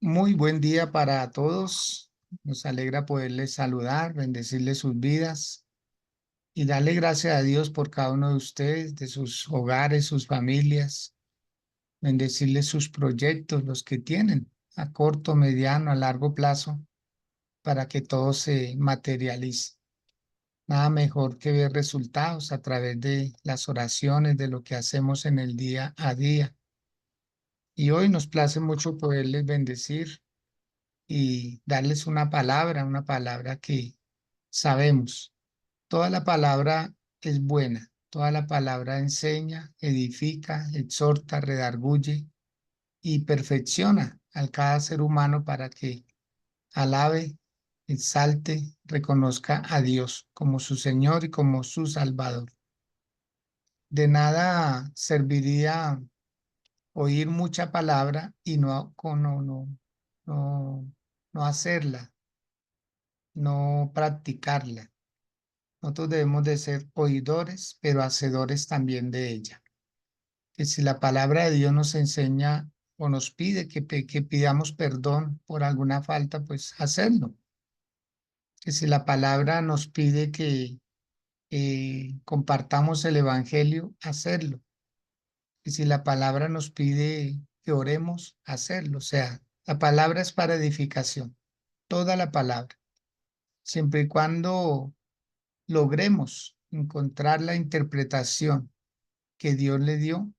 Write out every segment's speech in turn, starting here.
Muy buen día para todos. Nos alegra poderles saludar, bendecirles sus vidas y darle gracias a Dios por cada uno de ustedes, de sus hogares, sus familias, bendecirles sus proyectos, los que tienen a corto, mediano, a largo plazo, para que todo se materialice. Nada mejor que ver resultados a través de las oraciones, de lo que hacemos en el día a día. Y hoy nos place mucho poderles bendecir y darles una palabra que sabemos. Toda la palabra es buena, toda la palabra enseña, edifica, exhorta, redarguye y perfecciona al cada ser humano para que alabe, exalte, reconozca a Dios como su Señor y como su Salvador. De nada serviría oír mucha palabra y no, no hacerla, no practicarla. Nosotros debemos de ser oidores, pero hacedores también de ella. Que si la palabra de Dios nos enseña o nos pide que pidamos perdón por alguna falta, pues hacerlo. Que si la palabra nos pide que compartamos el evangelio, hacerlo. Que si la palabra nos pide que oremos, hacerlo. O sea, la palabra es para edificación, toda la palabra, siempre y cuando logremos encontrar la interpretación que Dios le dio,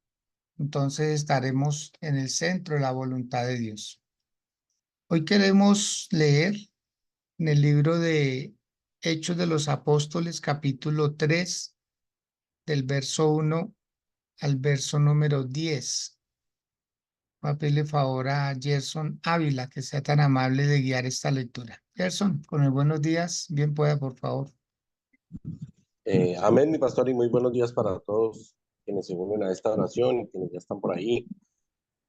entonces estaremos en el centro de la voluntad de Dios. Hoy queremos leer en el libro de Hechos de los Apóstoles, capítulo 3, del verso 1 al verso número 10. Voy a pedirle favor a Gerson Ávila que sea tan amable de guiar esta lectura. Gerson, con el buenos días, bien pueda, por favor. Amén, mi pastor, y muy buenos días para todos quienes se unen a esta oración y quienes ya están por ahí,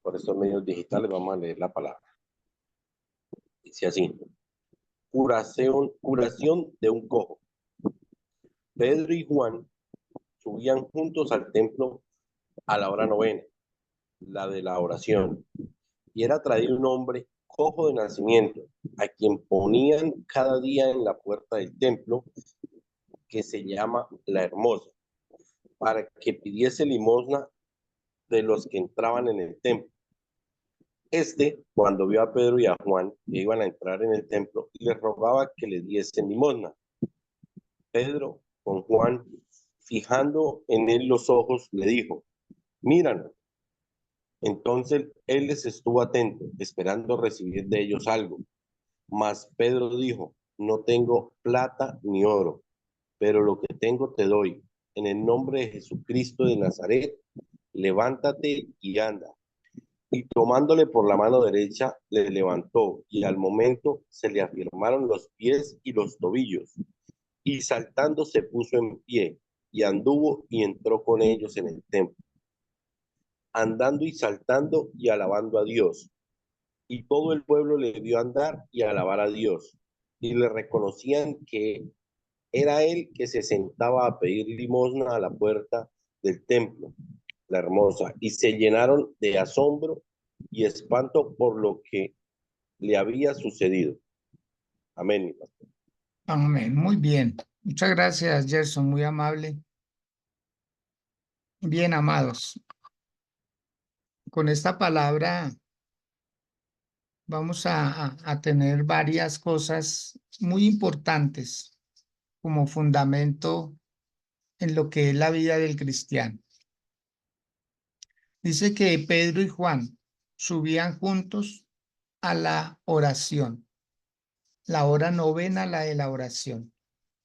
por estos medios digitales. Vamos a leer la palabra. Dice así: curación de un cojo. Pedro y Juan subían juntos al templo a la hora novena, la de la oración, y era traído un hombre cojo de nacimiento, a quien ponían cada día en la puerta del templo, que se llama La Hermosa, para que pidiese limosna de los que entraban en el templo. Cuando vio a Pedro y a Juan que iban a entrar en el templo, les rogaba que le diesen limosna. Pedro, con Juan, fijando en él los ojos, le dijo: míranos. Entonces él les estuvo atento, esperando recibir de ellos algo. Mas Pedro dijo: no tengo plata ni oro, pero lo que tengo te doy. En el nombre de Jesucristo de Nazaret, levántate y anda. Y tomándole por la mano derecha, le levantó, y al momento se le afirmaron los pies y los tobillos, y saltando se puso en pie, y anduvo y entró con ellos en el templo, andando y saltando y alabando a Dios. Y todo el pueblo le vio andar y alabar a Dios, y le reconocían que era él que se sentaba a pedir limosna a la puerta del templo, La Hermosa, y se llenaron de asombro y espanto por lo que le había sucedido. Amén, mi pastor. Amén. Muy bien. Muchas gracias, Gerson, muy amable. Bien, amados, con esta palabra vamos a tener varias cosas muy importantes como fundamento en lo que es la vida del cristiano. Dice que Pedro y Juan subían juntos a la oración, la hora novena, la de la oración.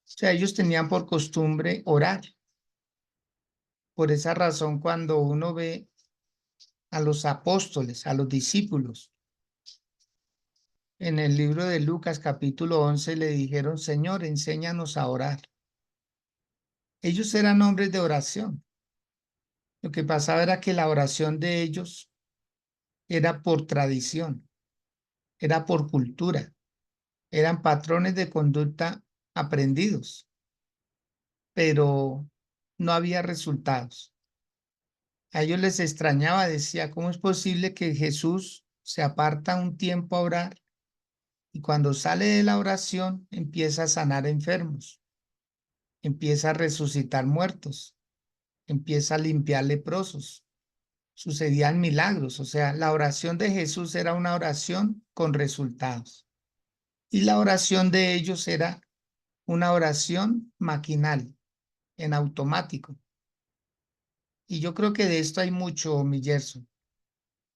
O sea, ellos tenían por costumbre orar. Por esa razón, cuando uno ve a los apóstoles, a los discípulos, en el libro de Lucas capítulo 11 le dijeron: Señor, enséñanos a orar. Ellos eran hombres de oración. Lo que pasaba era que la oración de ellos era por tradición, era por cultura, eran patrones de conducta aprendidos, pero no había resultados. A ellos les extrañaba, decía: ¿cómo es posible que Jesús se aparta un tiempo a orar y cuando sale de la oración empieza a sanar enfermos, empieza a resucitar muertos, empieza a limpiar leprosos. Sucedían milagros, o sea, la oración de Jesús era una oración con resultados y la oración de ellos era una oración maquinal, en automático. Y yo creo que de esto hay mucho, mi Gerson,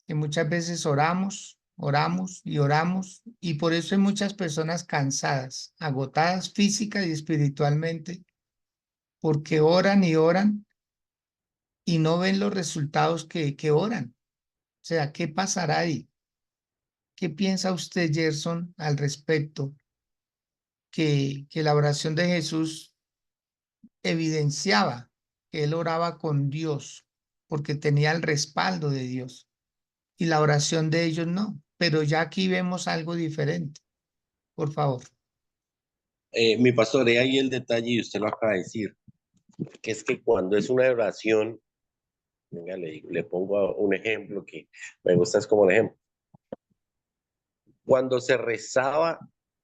que muchas veces oramos, oramos y oramos, y por eso hay muchas personas cansadas, agotadas física y espiritualmente, porque oran y oran y no ven los resultados que oran. O sea, ¿qué pasará ahí? ¿Qué piensa usted, Gerson, al respecto? Que la oración de Jesús evidenciaba que él oraba con Dios porque tenía el respaldo de Dios y la oración de ellos no. Pero ya aquí vemos algo diferente. Por favor. Mi pastor, he ahí el detalle y usted lo acaba de decir, que es que cuando es una oración, venga, le pongo un ejemplo que me gusta, es como el ejemplo. Cuando se rezaba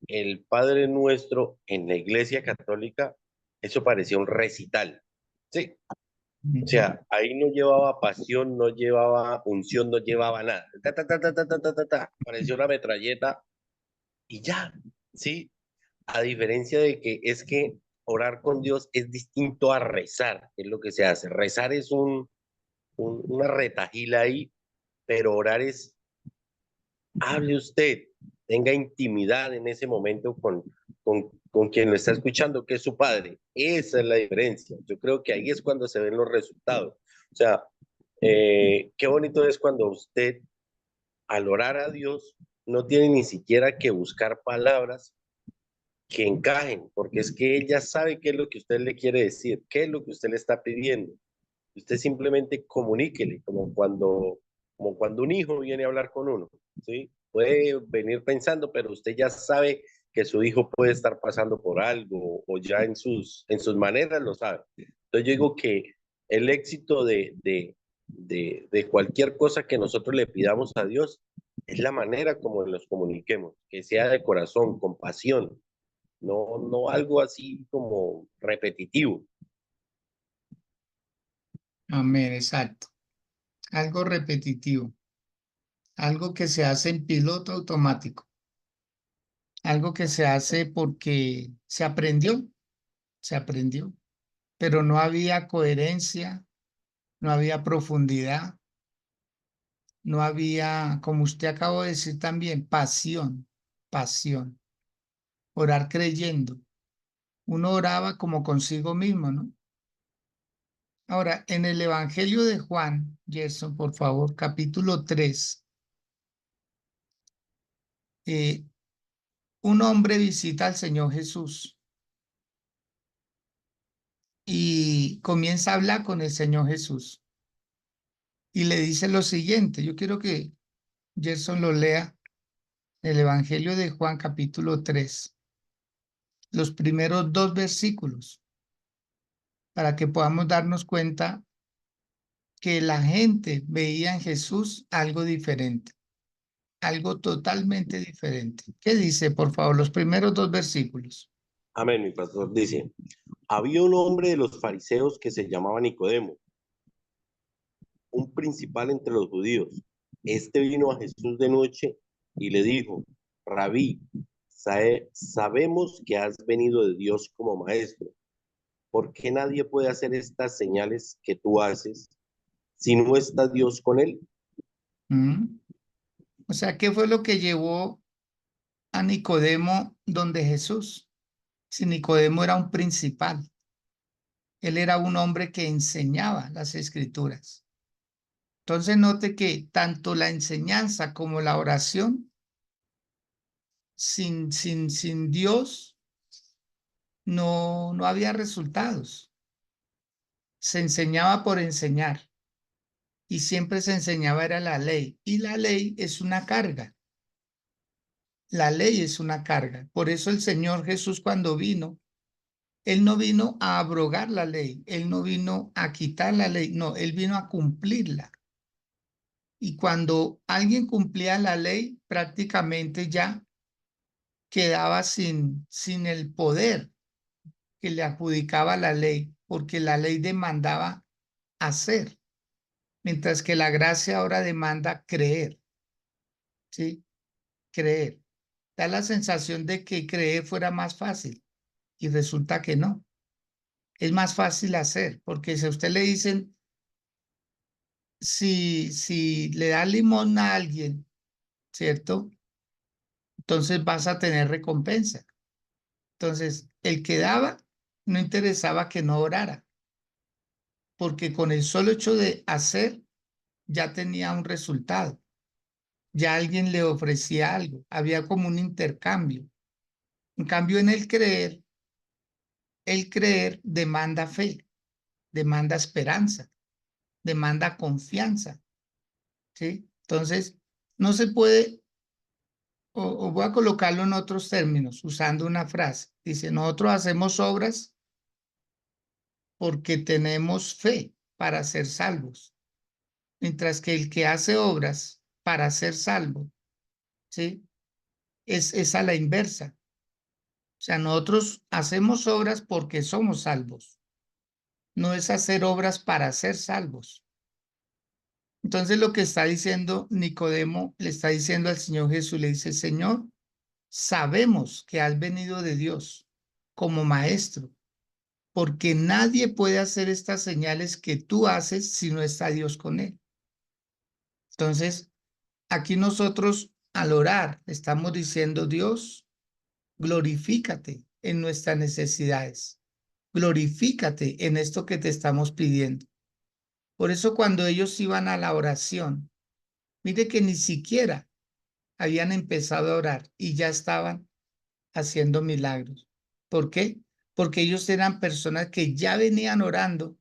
el Padre Nuestro en la Iglesia Católica, eso parecía un recital, ¿sí? O sea, ahí no llevaba pasión, no llevaba unción, no llevaba nada. Ta, ta, ta, ta, ta, ta, ta, ta, ta. Parecía una metralleta y ya, ¿sí? A diferencia de que es que orar con Dios es distinto a rezar, es lo que se hace. Rezar es una retajila ahí, pero orar es, hable usted, tenga intimidad en ese momento con quien lo está escuchando, que es su padre. Esa es la diferencia. Yo creo que ahí es cuando se ven los resultados. O sea, qué bonito es cuando usted, al orar a Dios, no tiene ni siquiera que buscar palabras que encajen, porque es que ella sabe qué es lo que usted le quiere decir, qué es lo que usted le está pidiendo. Usted simplemente comuníquele, como cuando un hijo viene a hablar con uno, ¿sí? Puede venir pensando, pero usted ya sabe que su hijo puede estar pasando por algo o ya en sus maneras lo sabe. Entonces yo digo que el éxito de cualquier cosa que nosotros le pidamos a Dios es la manera como nos comuniquemos, que sea de corazón, con pasión, no algo así como repetitivo. Amén, exacto. Algo repetitivo, algo que se hace en piloto automático, algo que se hace porque se aprendió, pero no había coherencia, no había profundidad, no había, como usted acabó de decir también, pasión, pasión, orar creyendo. Uno oraba como consigo mismo, ¿no? Ahora, en el Evangelio de Juan, Gerson, por favor, capítulo 3, eh, un hombre visita al Señor Jesús y comienza a hablar con el Señor Jesús y le dice lo siguiente. Yo quiero que Gerson lo lea, el Evangelio de Juan, capítulo 3, los primeros dos versículos, para que podamos darnos cuenta que la gente veía en Jesús algo diferente, algo totalmente diferente. ¿Qué dice, por favor, los primeros dos versículos? Amén, mi pastor dice, había un hombre de los fariseos que se llamaba Nicodemo, un principal entre los judíos. Este vino a Jesús de noche y le dijo, Rabí, sabemos que has venido de Dios como maestro. ¿Por qué nadie puede hacer estas señales que tú haces si no está Dios con él? ¿Mm? O sea, ¿qué fue lo que llevó a Nicodemo donde Jesús? Si Nicodemo era un principal, él era un hombre que enseñaba las escrituras. Entonces note que tanto la enseñanza como la oración sin Dios no había resultados. Se enseñaba por enseñar y siempre se enseñaba era la ley y la ley es una carga. La ley es una carga. Por eso el Señor Jesús cuando vino, Él no vino a abrogar la ley, Él no vino a quitar la ley, no, Él vino a cumplirla. Y cuando alguien cumplía la ley, prácticamente ya quedaba sin el poder que le adjudicaba la ley, porque la ley demandaba hacer, mientras que la gracia ahora demanda creer, ¿sí? Creer. Da la sensación de que creer fuera más fácil y resulta que no. Es más fácil hacer, porque si a usted le dicen, si le da limón a alguien, ¿cierto? Entonces vas a tener recompensa. Entonces, el que daba no interesaba que no orara, porque con el solo hecho de hacer ya tenía un resultado, ya alguien le ofrecía algo, había como un intercambio. En cambio, en el creer demanda fe, demanda esperanza, demanda confianza, ¿sí? Entonces, no se puede, o voy a colocarlo en otros términos, usando una frase. Dice, nosotros hacemos obras porque tenemos fe para ser salvos, mientras que el que hace obras para ser salvo, ¿sí? Es a la inversa. O sea, nosotros hacemos obras porque somos salvos, no es hacer obras para ser salvos. Entonces lo que está diciendo Nicodemo, le está diciendo al Señor Jesús, le dice, Señor, sabemos que has venido de Dios como maestro, porque nadie puede hacer estas señales que tú haces si no está Dios con él. Entonces, aquí nosotros al orar estamos diciendo, Dios, glorifícate en nuestras necesidades, glorifícate en esto que te estamos pidiendo. Por eso cuando ellos iban a la oración, mire que ni siquiera habían empezado a orar y ya estaban haciendo milagros. ¿Por qué? Porque ellos eran personas que ya venían orando,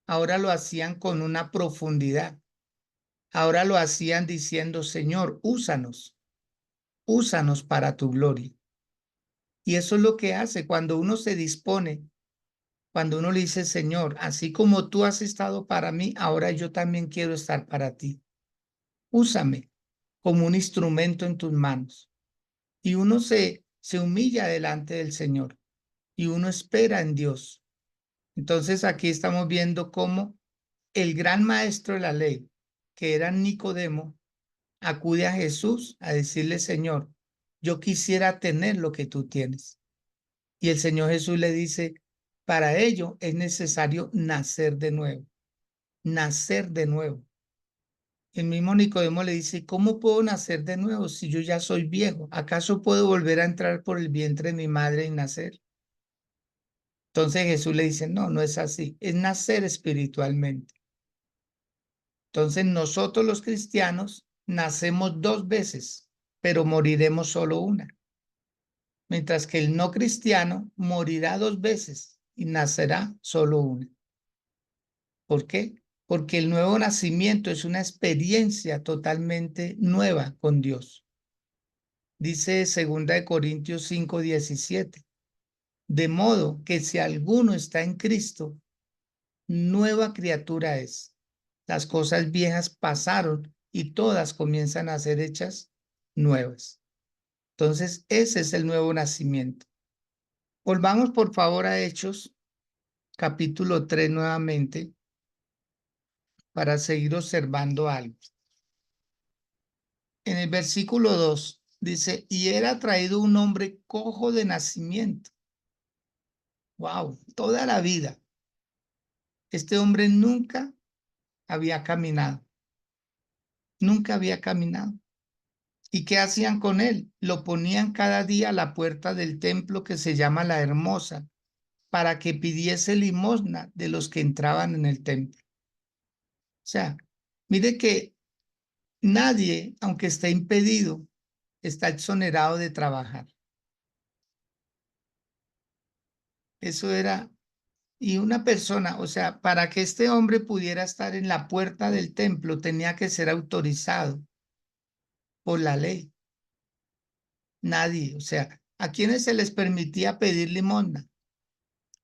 ahora lo hacían con una profundidad, ahora lo hacían diciendo, Señor, úsanos, úsanos para tu gloria. Y eso es lo que hace cuando uno se dispone, cuando uno le dice, Señor, así como tú has estado para mí, ahora yo también quiero estar para ti. Úsame como un instrumento en tus manos. Y uno se humilla delante del Señor y uno espera en Dios. Entonces aquí estamos viendo cómo el gran maestro de la ley, que era Nicodemo, acude a Jesús a decirle, Señor, yo quisiera tener lo que tú tienes. Y el Señor Jesús le dice, para ello es necesario nacer de nuevo, nacer de nuevo. El mismo Nicodemo le dice, ¿cómo puedo nacer de nuevo si yo ya soy viejo? ¿Acaso puedo volver a entrar por el vientre de mi madre y nacer? Entonces Jesús le dice, no, no es así, es nacer espiritualmente. Entonces nosotros los cristianos nacemos dos veces, pero moriremos solo una. Mientras que el no cristiano morirá dos veces y nacerá solo una. ¿Por qué? Porque el nuevo nacimiento es una experiencia totalmente nueva con Dios. Dice 2 Corintios 5:17. De modo que si alguno está en Cristo, nueva criatura es. Las cosas viejas pasaron y todas comienzan a ser hechas nuevas. Entonces, ese es el nuevo nacimiento. Volvamos por favor a Hechos, capítulo 3 nuevamente, para seguir observando algo. En el versículo 2 dice, y era traído un hombre cojo de nacimiento. Wow, toda la vida. Este hombre nunca había caminado, nunca había caminado. ¿Y qué hacían con él? Lo ponían cada día a la puerta del templo que se llama La Hermosa, para que pidiese limosna de los que entraban en el templo. O sea, mire que nadie, aunque esté impedido, está exonerado de trabajar. Eso era, y una persona, o sea, para que este hombre pudiera estar en la puerta del templo, tenía que ser autorizado por la ley. Nadie, o sea, ¿a quienes se les permitía pedir limosna?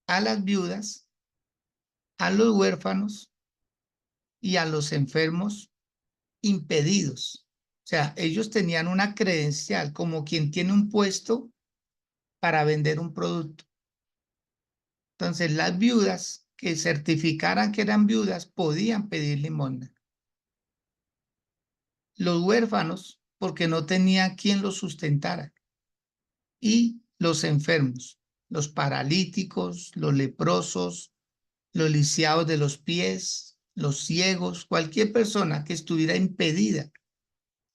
A las viudas, a los huérfanos y a los enfermos impedidos. O sea, ellos tenían una credencial como quien tiene un puesto para vender un producto. Entonces, las viudas que certificaran que eran viudas podían pedir limosna. Los huérfanos, porque no tenían quien los sustentara. Y los enfermos, los paralíticos, los leprosos, los lisiados de los pies, los ciegos, cualquier persona que estuviera impedida.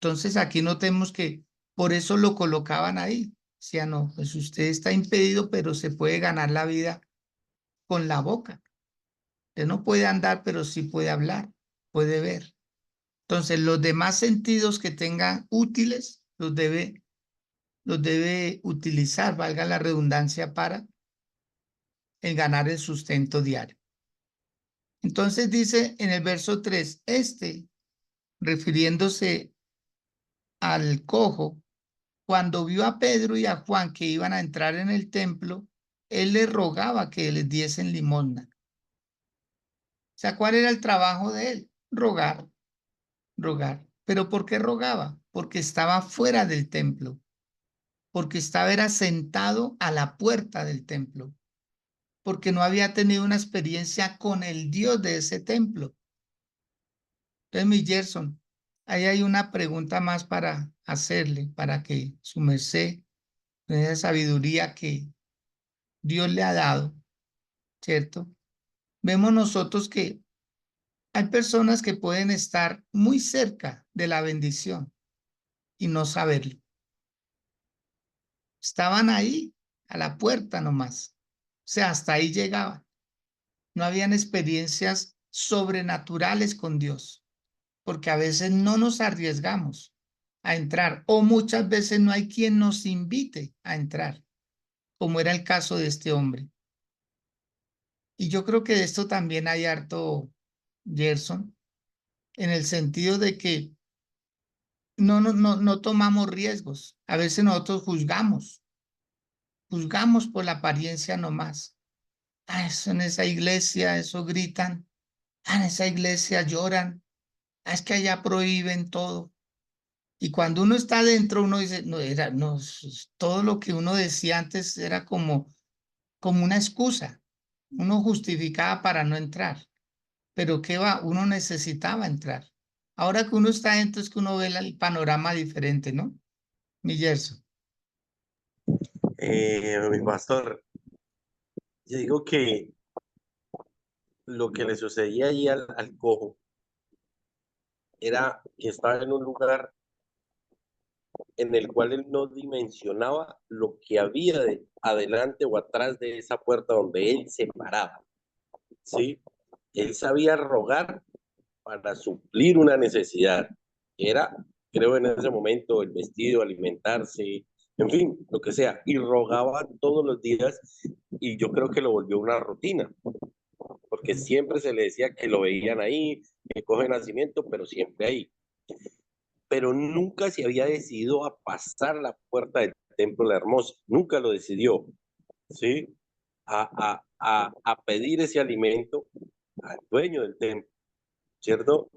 Entonces aquí notemos que por eso lo colocaban ahí. Decía, no, pues usted está impedido, pero se puede ganar la vida con la boca. Usted no puede andar, pero sí puede hablar, puede ver. Entonces los demás sentidos que tengan útiles los debe utilizar, valga la redundancia, para el ganar el sustento diario. Entonces dice en el verso 3, refiriéndose al cojo, cuando vio a Pedro y a Juan que iban a entrar en el templo, él les rogaba que les diesen limosna. O sea, ¿cuál era el trabajo de él? Rogar, rogar. ¿Pero por qué rogaba? Porque estaba fuera del templo, porque era sentado a la puerta del templo, porque no había tenido una experiencia con el Dios de ese templo. Entonces, mi Gerson, ahí hay una pregunta más para hacerle, para que su merced, con esa sabiduría que Dios le ha dado, ¿cierto? Vemos nosotros que hay personas que pueden estar muy cerca de la bendición y no saberlo. Estaban ahí, a la puerta nomás. O sea, hasta ahí llegaban. No habían experiencias sobrenaturales con Dios, porque a veces no nos arriesgamos a entrar o muchas veces no hay quien nos invite a entrar, como era el caso de este hombre. Y yo creo que de esto también hay harto, Gerson, en el sentido de que no tomamos riesgos. A veces nosotros juzgamos por la apariencia nomás. Ah, eso en esa iglesia, eso gritan. Ah, en esa iglesia lloran. Ah, es que allá prohíben todo. Y cuando uno está adentro, uno dice, no, todo lo que uno decía antes era como una excusa. Uno justificaba para no entrar. Pero ¿qué va? Uno necesitaba entrar. Ahora que uno está adentro es que uno ve el panorama diferente, ¿no? Mi Gerson. Mi pastor, yo digo que lo que le sucedía ahí al cojo era que estaba en un lugar en el cual él no dimensionaba lo que había adelante o atrás de esa puerta donde él se paraba, ¿sí? Él sabía rogar para suplir una necesidad, que era, creo en ese momento, el vestido, alimentarse, en fin, lo que sea, y rogaba todos los días y yo creo que lo volvió una rutina, porque siempre se le decía que lo veían ahí, que coge nacimiento, pero siempre ahí. Pero nunca se había decidido a pasar la puerta del templo la hermosa, nunca lo decidió, ¿sí? A pedir ese alimento al dueño del templo, ¿cierto?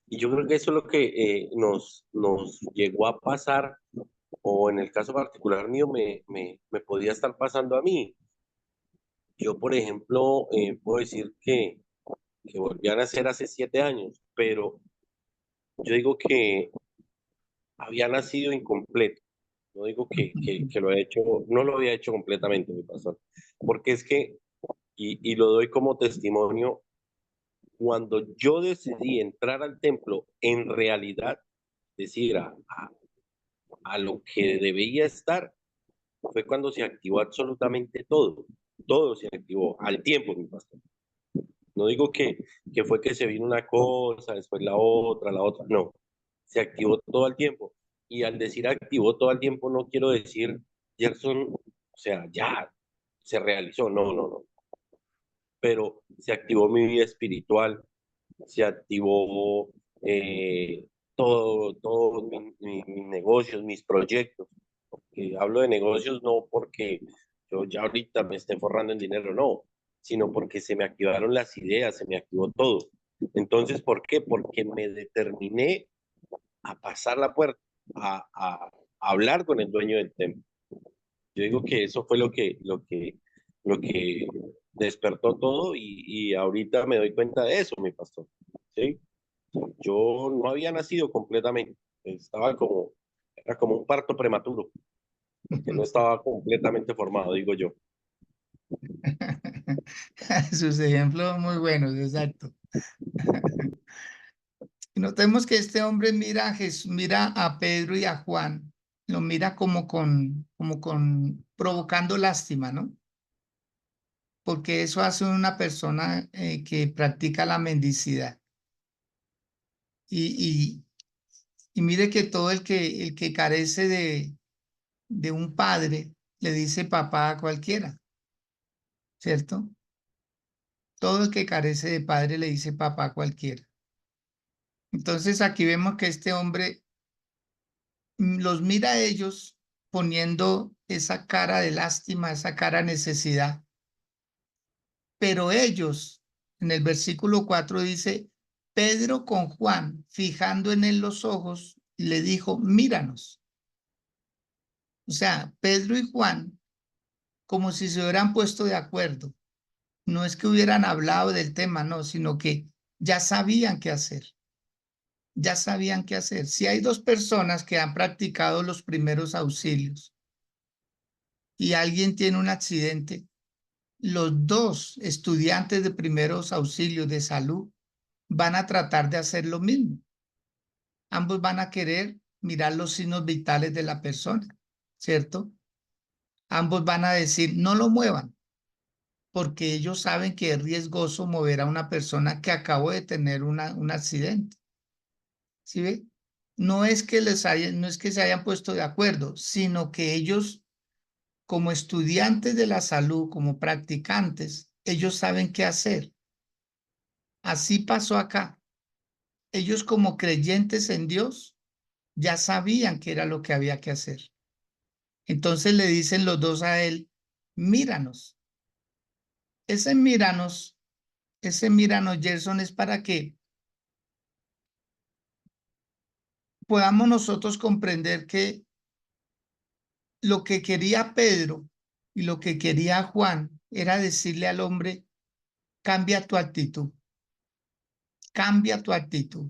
Y yo creo que eso es lo que nos llegó a pasar, o en el caso particular mío, me podía estar pasando a mí. Yo, por ejemplo, puedo decir que volví a nacer hace 7 años, pero yo digo que había nacido incompleto. No digo que lo he hecho, no lo había hecho completamente, mi pastor, porque es que, y lo doy como testimonio, cuando yo decidí entrar al templo, en realidad, decir, a lo que debía estar, fue cuando se activó absolutamente todo. Todo se activó al tiempo, mi pastor. No digo que fue que se vino una cosa, después la otra, no. Se activó todo el tiempo. Y al decir activó todo el tiempo, no quiero decir, Gerson, o sea, ya se realizó, no, no, no. Pero se activó mi vida espiritual, se activó todo mis negocios, mis proyectos. Hablo de negocios no porque yo ya ahorita me esté forrando en dinero, no, sino porque se me activaron las ideas, se me activó todo. Entonces, ¿por qué? Porque me determiné a pasar la puerta, a hablar con el dueño del templo. Yo digo que eso fue lo que despertó todo y ahorita me doy cuenta de eso, mi pastor. ¿Sí? Yo no había nacido completamente, estaba como, era como un parto prematuro, porque no estaba completamente formado, digo yo. Sus ejemplos muy buenos, exacto. Y notemos que este hombre mira a Jesús, mira a Pedro y a Juan, lo mira como con provocando lástima, ¿no? Porque eso hace una persona que practica la mendicidad. Y, y, y mire que todo el que carece de un padre le dice papá a cualquiera, ¿cierto? Todo el que carece de padre le dice papá a cualquiera. Entonces aquí vemos que este hombre los mira a ellos poniendo esa cara de lástima, esa cara de necesidad, pero ellos, en el versículo 4 dice, Pedro con Juan, fijando en él los ojos, le dijo, míranos. O sea, Pedro y Juan, como si se hubieran puesto de acuerdo. No es que hubieran hablado del tema, no, sino que ya sabían qué hacer. Ya sabían qué hacer. Si hay dos personas que han practicado los primeros auxilios y alguien tiene un accidente, los dos estudiantes de primeros auxilios de salud van a tratar de hacer lo mismo. Ambos van a querer mirar los signos vitales de la persona, ¿cierto? Ambos van a decir, no lo muevan, porque ellos saben que es riesgoso mover a una persona que acabó de tener un accidente. ¿Sí ve? No es que se hayan puesto de acuerdo, sino que ellos, como estudiantes de la salud, como practicantes, ellos saben qué hacer. Así pasó acá. Ellos como creyentes en Dios ya sabían qué era lo que había que hacer. Entonces le dicen los dos a él, míranos. Ese míranos, ese míranos, Gerson, es para que podamos nosotros comprender que lo que quería Pedro y lo que quería Juan era decirle al hombre, cambia tu actitud, cambia tu actitud.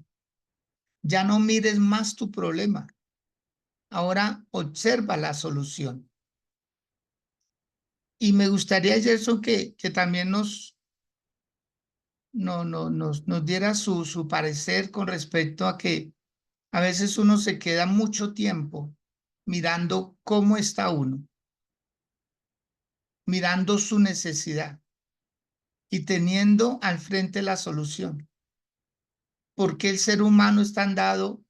Ya no mires más tu problema. Ahora observa la solución. Y me gustaría, Gerson, que también nos diera su parecer con respecto a que a veces uno se queda mucho tiempo mirando cómo está uno, mirando su necesidad y teniendo al frente la solución. ¿Por qué el ser humano es tan dado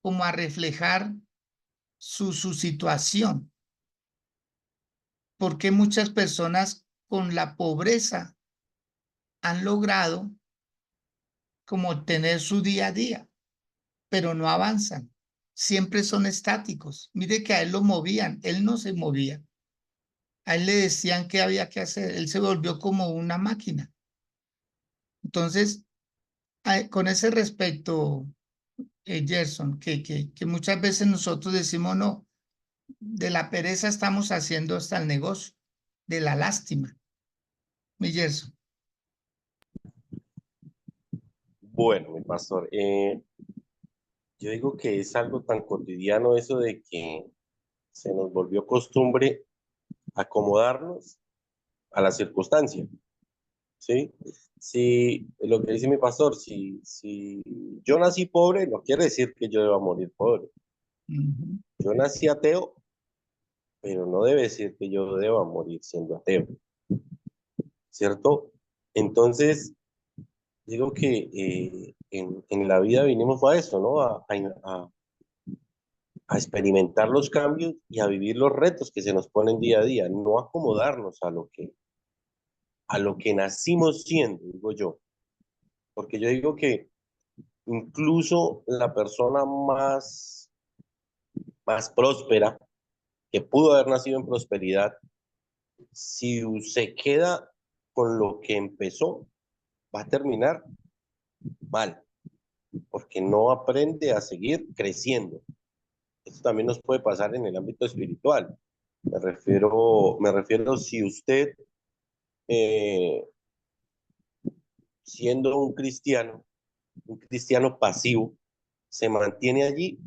como a reflejar su situación? ¿Por qué muchas personas con la pobreza han logrado como tener su día a día, pero no avanzan? Siempre son estáticos. Mire que a él lo movían, él no se movía. A él le decían qué había que hacer, él se volvió como una máquina. Entonces, con ese respecto, Gerson, que muchas veces nosotros decimos, no, de la pereza estamos haciendo hasta el negocio, de la lástima, mi Gerson. Bueno, mi pastor, yo digo que es algo tan cotidiano eso de que se nos volvió costumbre acomodarnos a la circunstancia, ¿sí? Si lo que dice mi pastor, si yo nací pobre, no quiere decir que yo deba morir pobre. Ujú. Yo nací ateo, pero no debe decir que yo deba morir siendo ateo, ¿cierto? Entonces, digo que en la vida vinimos a eso, ¿no? A experimentar los cambios y a vivir los retos que se nos ponen día a día, no acomodarnos a lo que nacimos siendo, digo yo. Porque yo digo que incluso la persona más próspera, que pudo haber nacido en prosperidad, si se queda con lo que empezó, va a terminar mal. porque no aprende a seguir creciendo. Esto también nos puede pasar en el ámbito espiritual. Me refiero si usted, eh, siendo un cristiano pasivo, se mantiene allí,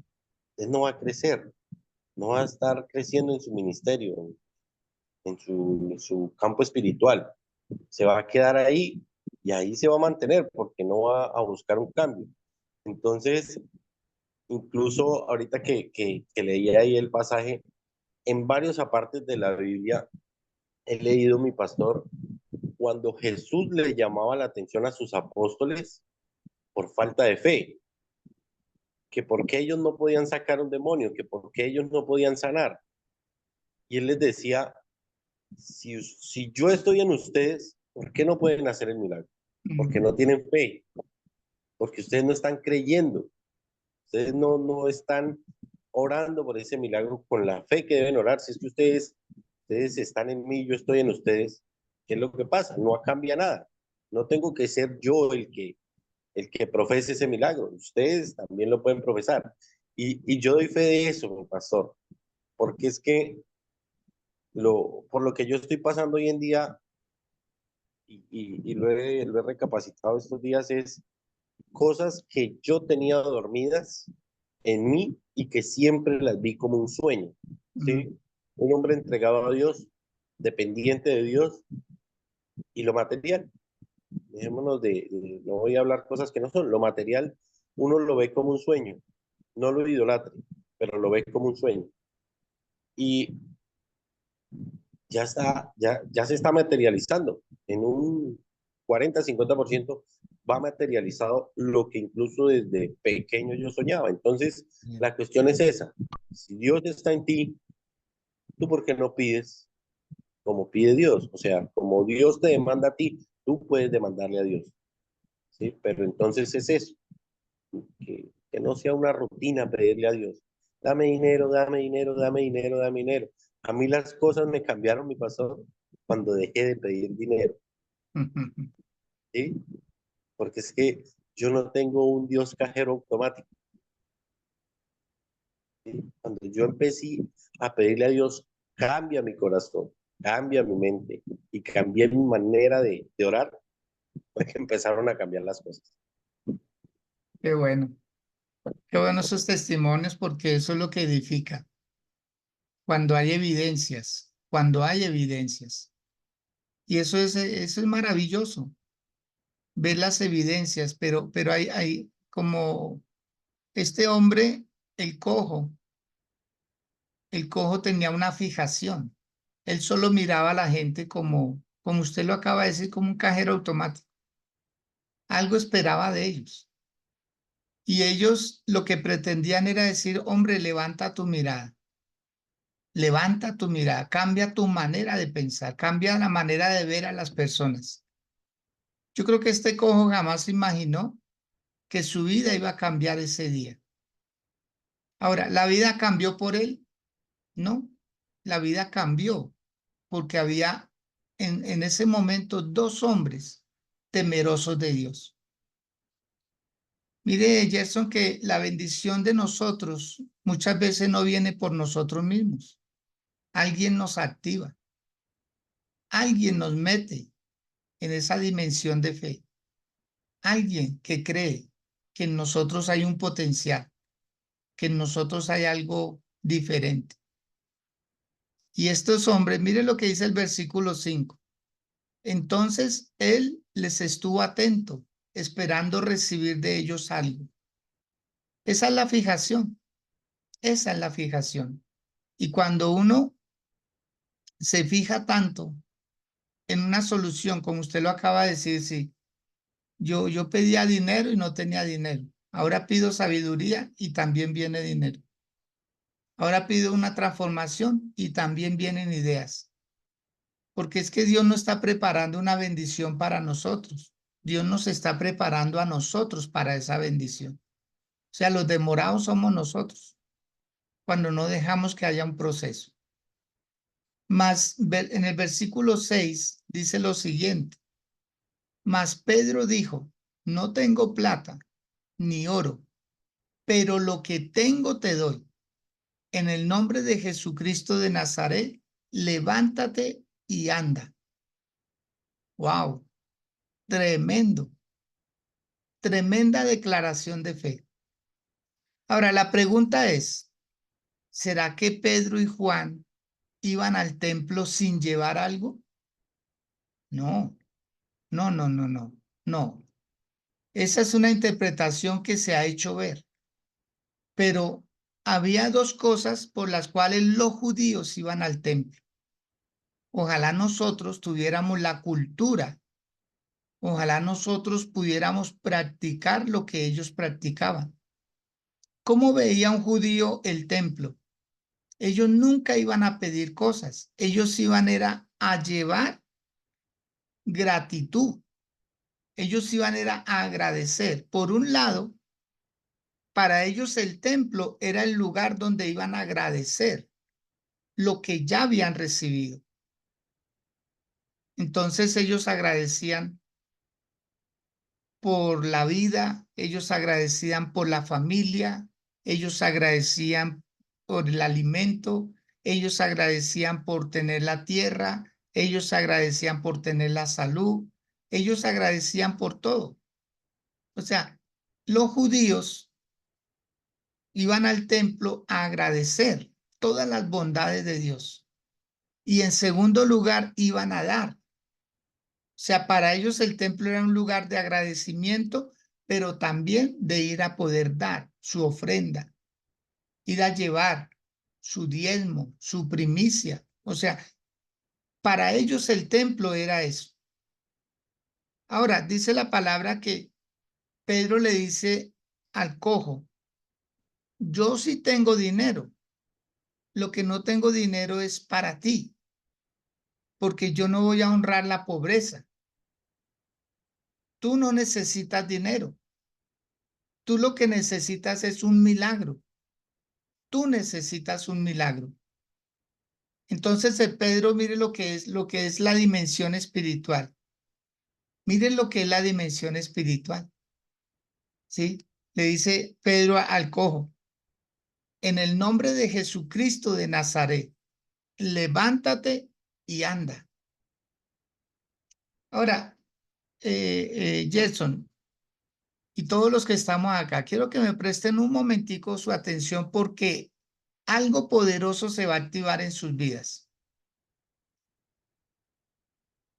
él no va a crecer, no va a estar creciendo en su ministerio, en su campo espiritual. Se va a quedar ahí y ahí se va a mantener porque no va a buscar un cambio. Entonces, incluso ahorita que leí ahí el pasaje, en varios apartes de la Biblia he leído, mi pastor, cuando Jesús le llamaba la atención a sus apóstoles por falta de fe, que por qué ellos no podían sacar un demonio, que por qué ellos no podían sanar. Y él les decía, si yo estoy en ustedes, ¿por qué no pueden hacer el milagro? Porque no tienen fe, porque ustedes no están creyendo, ustedes no están orando por ese milagro con la fe que deben orar. Si es que ustedes están en mí, yo estoy en ustedes, ¿qué es lo que pasa? No cambia nada. No tengo que ser yo el que profese ese milagro. Ustedes también lo pueden profesar. Y yo doy fe de eso, mi pastor, porque es que por lo que yo estoy pasando hoy en día y lo he recapacitado estos días es cosas que yo tenía dormidas en mí y que siempre las vi como un sueño, ¿sí? Un hombre entregado a Dios, dependiente de Dios y lo material. Dejémonos no voy a hablar cosas que no son. Lo material uno lo ve como un sueño, no lo idolatra, pero lo ve como un sueño. Y ya se está materializando. En un 40-50% va materializado lo que incluso desde pequeño yo soñaba. Entonces, la cuestión es esa. Si Dios está en ti, ¿tú por qué no pides como pide Dios? O sea, como Dios te demanda a ti, tú puedes demandarle a Dios. ¿Sí? Pero entonces es eso, que no sea una rutina pedirle a Dios. Dame dinero, dame dinero, dame dinero, dame dinero. A mí las cosas me cambiaron, mi pastor, cuando dejé de pedir dinero, ¿sí? Porque es que yo no tengo un Dios cajero automático, ¿sí? Cuando yo empecé a pedirle a Dios, cambia mi corazón, cambia mi mente y cambié mi manera de orar, fue que empezaron a cambiar las cosas. Qué bueno. Qué bueno esos testimonios porque eso es lo que edifica. Cuando hay evidencias, cuando hay evidencias. Y eso es maravilloso, ver las evidencias, pero hay como este hombre, el cojo, el cojo tenía una fijación. Él solo miraba a la gente como usted lo acaba de decir, como un cajero automático. Algo esperaba de ellos. Y ellos lo que pretendían era decir, hombre, levanta tu mirada, cambia tu manera de pensar, cambia la manera de ver a las personas. Yo creo que este cojo jamás imaginó que su vida iba a cambiar ese día. Ahora, ¿la vida cambió por él? No, la vida cambió porque había en ese momento dos hombres temerosos de Dios. Mire, Gerson, que la bendición de nosotros muchas veces no viene por nosotros mismos. Alguien nos activa, alguien nos mete en esa dimensión de fe, alguien que cree que en nosotros hay un potencial, que en nosotros hay algo diferente. Y estos hombres, mire lo que dice el versículo 5. Entonces él les estuvo atento, esperando recibir de ellos algo. Esa es la fijación, esa es la fijación. Y cuando uno se fija tanto en una solución, como usted lo acaba de decir, sí, yo pedía dinero y no tenía dinero. Ahora pido sabiduría y también viene dinero. Ahora pido una transformación y también vienen ideas. Porque es que Dios no está preparando una bendición para nosotros. Dios nos está preparando a nosotros para esa bendición. O sea, los demorados somos nosotros cuando no dejamos que haya un proceso. Más en el versículo 6 dice lo siguiente. Mas Pedro dijo, no tengo plata ni oro, pero lo que tengo te doy. En el nombre de Jesucristo de Nazaret, levántate y anda. Wow, tremendo, tremenda declaración de fe. Ahora, la pregunta es, ¿será que Pedro y Juan iban al templo sin llevar algo? No, no, no, no, no, no. Esa es una interpretación que se ha hecho ver, pero había dos cosas por las cuales los judíos iban al templo. Ojalá nosotros tuviéramos la cultura, ojalá nosotros pudiéramos practicar lo que ellos practicaban. ¿Cómo veía un judío el templo? Ellos nunca iban a pedir cosas, ellos iban era a llevar gratitud, ellos iban era a agradecer. Por un lado, para ellos el templo era el lugar donde iban a agradecer lo que ya habían recibido. Entonces ellos agradecían por la vida, ellos agradecían por la familia, ellos agradecían por el alimento, ellos agradecían por tener la tierra, ellos agradecían por tener la salud, ellos agradecían por todo. O sea, los judíos iban al templo a agradecer todas las bondades de Dios. Y en segundo lugar, iban a dar. O sea, para ellos el templo era un lugar de agradecimiento, pero también de ir a poder dar su ofrenda, ir a llevar su diezmo, su primicia. O sea, para ellos el templo era eso. Ahora, dice la palabra que Pedro le dice al cojo, yo sí tengo dinero, lo que no tengo dinero es para ti, porque yo no voy a honrar la pobreza. Tú no necesitas dinero, tú lo que necesitas es un milagro. Tú necesitas un milagro. Entonces, Pedro, mire lo que es la dimensión espiritual. Mire lo que es la dimensión espiritual. ¿Sí? Le dice Pedro al cojo, en el nombre de Jesucristo de Nazaret, levántate y anda. Ahora, Jason y todos los que estamos acá, quiero que me presten un momentico su atención porque algo poderoso se va a activar en sus vidas.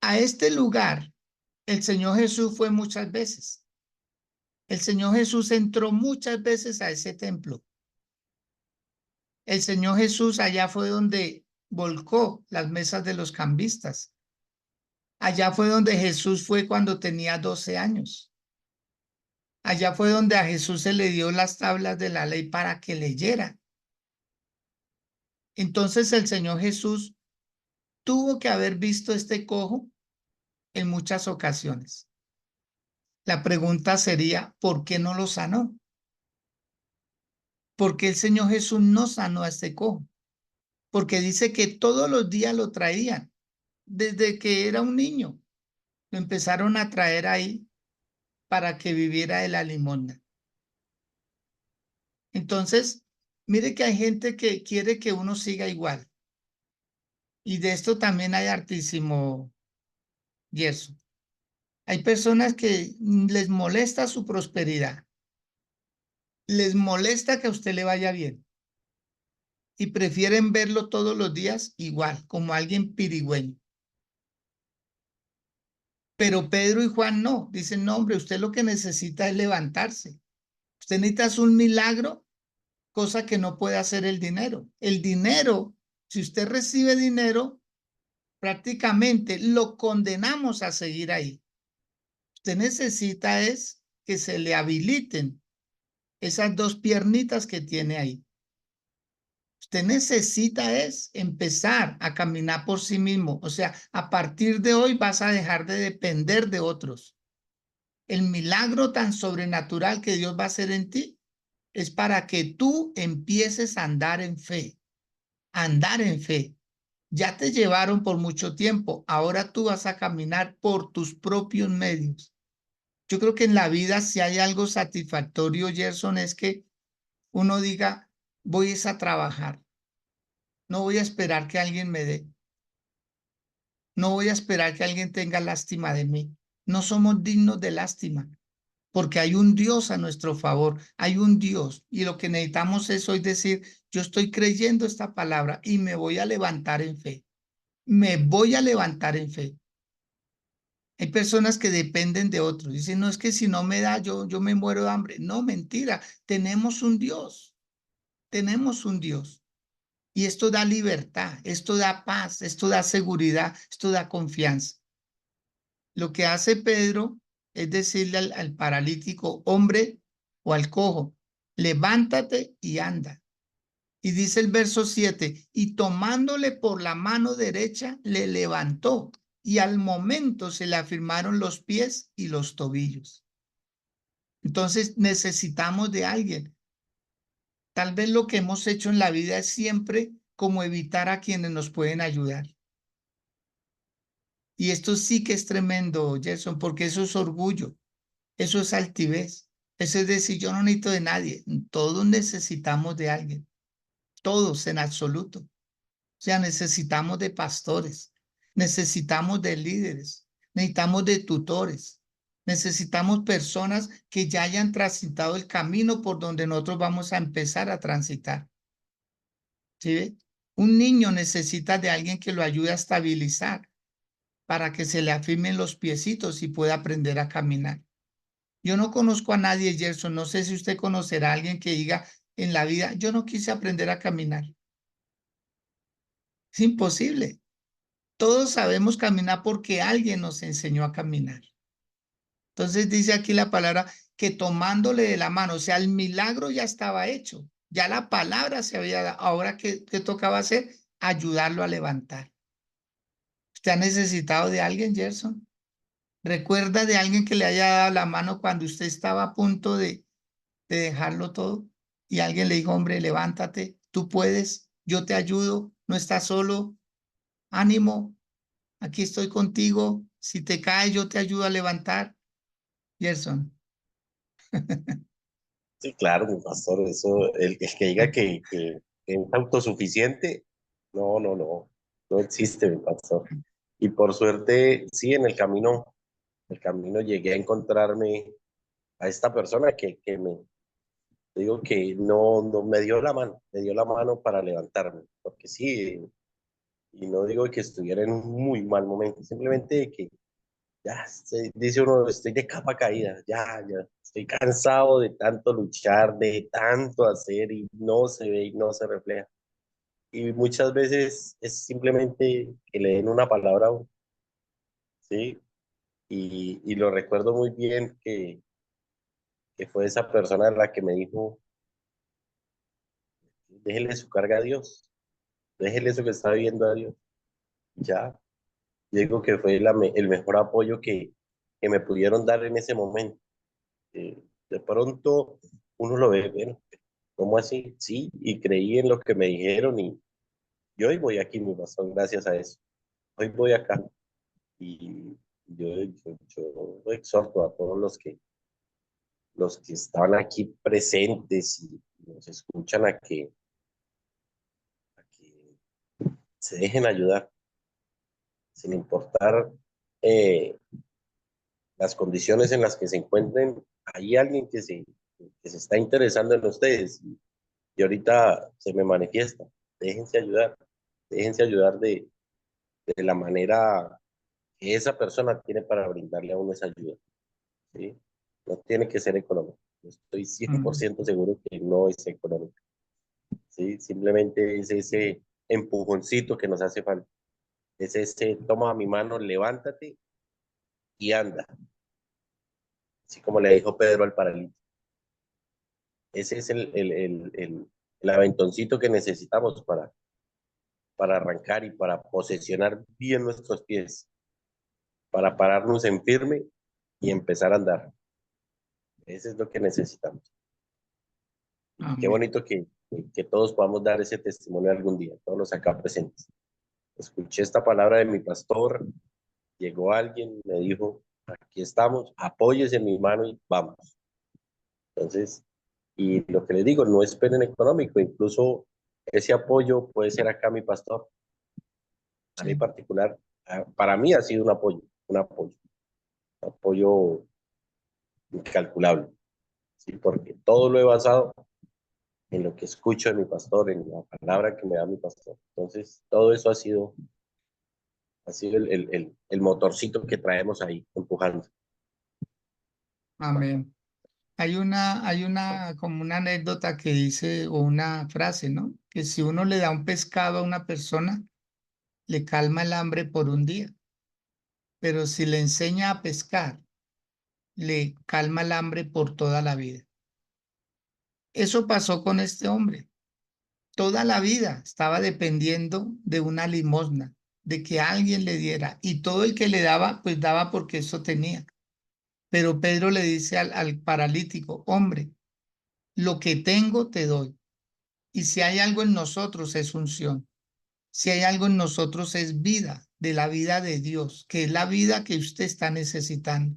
A este lugar, el Señor Jesús fue muchas veces. El Señor Jesús entró muchas veces a ese templo. El Señor Jesús allá fue donde volcó las mesas de los cambistas. Allá fue donde Jesús fue cuando tenía 12 años. Allá fue donde a Jesús se le dio las tablas de la ley para que leyera. Entonces el Señor Jesús tuvo que haber visto este cojo en muchas ocasiones. La pregunta sería, ¿por qué no lo sanó? ¿Por qué el Señor Jesús no sanó a este cojo? Porque dice que todos los días lo traían, desde que era un niño. Lo empezaron a traer ahí para que viviera de la limosna. Entonces, mire que hay gente que quiere que uno siga igual. Y de esto también hay hartísimo yeso. Hay personas que les molesta su prosperidad, les molesta que a usted le vaya bien y prefieren verlo todos los días igual, como alguien pirigüeño. Pero Pedro y Juan no, dicen, no, hombre, usted lo que necesita es levantarse. Usted necesita un milagro, cosa que no puede hacer el dinero. El dinero, si usted recibe dinero, prácticamente lo condenamos a seguir ahí. Usted necesita es que se le habiliten esas dos piernitas que tiene ahí. Usted necesita es empezar a caminar por sí mismo. O sea, a partir de hoy vas a dejar de depender de otros. El milagro tan sobrenatural que Dios va a hacer en ti es para que tú empieces a andar en fe. Andar en fe. Ya te llevaron por mucho tiempo. Ahora tú vas a caminar por tus propios medios. Yo creo que en la vida si hay algo satisfactorio, Gerson, es que uno diga, voy es a trabajar, no voy a esperar que alguien me dé, no voy a esperar que alguien tenga lástima de mí. No somos dignos de lástima, porque hay un Dios a nuestro favor, hay un Dios, y lo que necesitamos es hoy decir, yo estoy creyendo esta palabra y me voy a levantar en fe, me voy a levantar en fe. Hay personas que dependen de otros. Dicen, no, es que si no me da, yo me muero de hambre. No, mentira. Tenemos un Dios. Tenemos un Dios. Y esto da libertad, esto da paz, esto da seguridad, esto da confianza. Lo que hace Pedro es decirle al paralítico, hombre, o al cojo, levántate y anda. Y dice el verso 7, y tomándole por la mano derecha, le levantó, y al momento se le afirmaron los pies y los tobillos. Entonces necesitamos de alguien. Tal vez lo que hemos hecho en la vida es siempre como evitar a quienes nos pueden ayudar. Y esto sí que es tremendo, Gerson, porque eso es orgullo, eso es altivez. Eso es decir, yo no necesito de nadie. Todos necesitamos de alguien, todos en absoluto. O sea, necesitamos de pastores, necesitamos de líderes, necesitamos de tutores, necesitamos personas que ya hayan transitado el camino por donde nosotros vamos a empezar a transitar. ¿Sí ve? Un niño necesita de alguien que lo ayude a estabilizar para que se le afirmen los piecitos y pueda aprender a caminar. Yo no conozco a nadie, Gerson, no sé si usted conocerá a alguien que diga en la vida, yo no quise aprender a caminar. Es imposible. Todos sabemos caminar porque alguien nos enseñó a caminar. Entonces dice aquí la palabra que tomándole de la mano, o sea, el milagro ya estaba hecho, ya la palabra se había dado. Ahora, ¿qué tocaba hacer? Ayudarlo a levantar. ¿Usted ha necesitado de alguien, Gerson? ¿Recuerda de alguien que le haya dado la mano cuando usted estaba a punto de dejarlo todo? Y alguien le dijo, hombre, levántate, tú puedes, yo te ayudo, no estás solo, ánimo, aquí estoy contigo, si te caes yo te ayudo a levantar. Gerson. Sí, claro, mi pastor, eso, el que diga que es autosuficiente, no existe, mi pastor. Y por suerte, sí, en el camino llegué a encontrarme a esta persona que me, digo que no me dio la mano, me dio la mano para levantarme, porque sí, y no digo que estuviera en un muy mal momento, simplemente que ya dice uno, estoy de capa caída, ya, estoy cansado de tanto luchar, de tanto hacer y no se ve y no se refleja. Y muchas veces es simplemente que le den una palabra a uno, ¿sí? Y lo recuerdo muy bien que fue esa persona la que me dijo, déjele su carga a Dios, déjele eso que está viviendo a Dios. Ya, digo que fue el mejor apoyo que me pudieron dar en ese momento. De pronto uno lo ve, bueno, ¿cómo así? Sí, y creí en lo que me dijeron y hoy voy aquí, mi pastor, gracias a eso. Hoy voy acá y yo exhorto a todos los que estaban aquí presentes y nos escuchan a que se dejen ayudar, sin importar eh, las condiciones en las que se encuentren. Hay alguien que se está interesando en ustedes y ahorita se me manifiesta. Déjense ayudar, déjense ayudar de la manera que esa persona tiene para brindarle a uno esa ayuda, ¿sí? No tiene que ser económico. Estoy cien por Mm, ciento seguro que no es económico, ¿sí? Simplemente es ese empujoncito que nos hace falta. Es ese, toma mi mano, levántate y anda. Así como le dijo Pedro al paralítico. Ese es el aventoncito que necesitamos para arrancar y para posesionar bien nuestros pies, para pararnos en firme y empezar a andar. Eso es lo que necesitamos. Y qué amén. bonito que todos podamos dar ese testimonio algún día, todos los acá presentes. Escuché esta palabra de mi pastor, llegó alguien, me dijo, aquí estamos, apóyese en mi mano y vamos. Entonces, y lo que les digo, no esperen económico, incluso ese apoyo puede ser acá mi pastor, a mí Sí, particular, para mí ha sido un apoyo incalculable, ¿sí? Porque todo lo he basado en lo que escucho de mi pastor, en la palabra que me da mi pastor. Entonces, todo eso ha sido el motorcito que traemos ahí empujando. amén. Hay una como una anécdota que dice, o una frase, ¿no? Que si uno le da un pescado a una persona, le calma el hambre por un día, pero si le enseña a pescar, le calma el hambre por toda la vida. Eso pasó con este hombre. Toda la vida estaba dependiendo de una limosna, de que alguien le diera, y todo el que le daba, pues daba porque eso tenía. Pero Pedro le dice al paralítico, hombre, lo que tengo te doy. Y si hay algo en nosotros es unción. Si hay algo en nosotros es vida, de la vida de Dios, que es la vida que usted está necesitando.